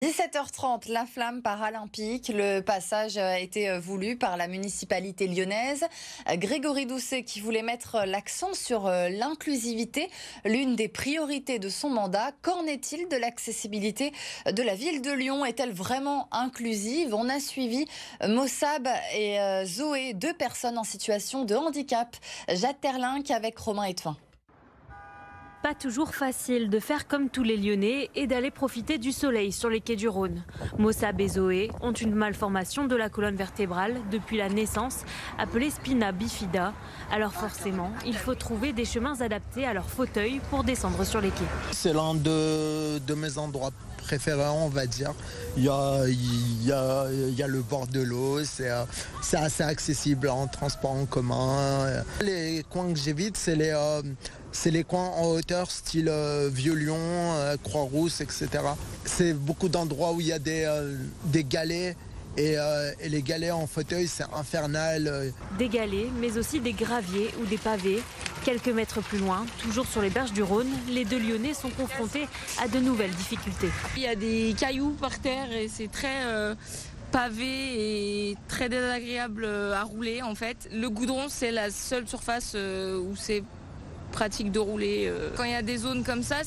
17h30, la flamme paralympique. Le passage a été voulu par la municipalité lyonnaise. Grégory Doucet qui voulait mettre l'accent sur l'inclusivité, l'une des priorités de son mandat. Qu'en est-il de l'accessibilité de la ville de Lyon? Est-elle vraiment inclusive? On a suivi Mossab et Zoé, deux personnes en situation de handicap. Jade Terlinck avec Romain Etefin. Pas toujours facile de faire comme tous les Lyonnais et d'aller profiter du soleil sur les quais du Rhône. Mossab et Zoé ont une malformation de la colonne vertébrale depuis la naissance, appelée spina bifida. Alors forcément, il faut trouver des chemins adaptés à leur fauteuil pour descendre sur les quais. C'est l'un de mes endroits préférés, on va dire. Il y a le bord de l'eau, c'est assez accessible en transport en commun. Les coins que j'évite, c'est les coins en hauteur, style Vieux-Lyon, Croix-Rousse, etc. C'est beaucoup d'endroits où il y a des galets. Et les galets en fauteuil, c'est infernal. Des galets, mais aussi des graviers ou des pavés. Quelques mètres plus loin, toujours sur les berges du Rhône, les deux Lyonnais sont confrontés à de nouvelles difficultés. Il y a des cailloux par terre et c'est très pavé et très désagréable à rouler en fait. Le goudron, c'est la seule surface où c'est pratique de rouler. Quand il y a des zones comme ça,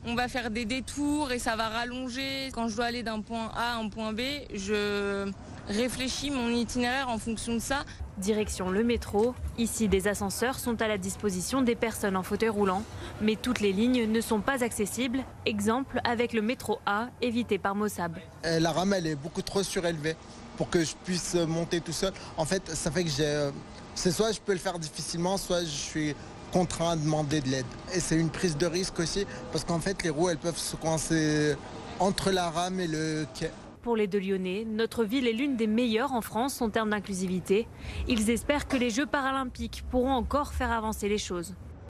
on va faire des détours et ça va rallonger. Quand je dois aller d'un point A à un point B, je réfléchis mon itinéraire en fonction de ça. Direction le métro. Ici, des ascenseurs sont à la disposition des personnes en fauteuil roulant. Mais toutes les lignes ne sont pas accessibles. Exemple avec le métro A, évité par Mossab. La rame, elle est beaucoup trop surélevée pour que je puisse monter tout seul. En fait, ça fait que c'est soit je peux le faire difficilement, soit je suis contraint à demander de l'aide. Et c'est une prise de risque aussi, parce qu'en fait, les roues, elles peuvent se coincer entre la rame et le quai. Pour les deux Lyonnais, notre ville est l'une des meilleures en France en termes d'inclusivité. Ils espèrent que les Jeux paralympiques pourront encore faire avancer les choses.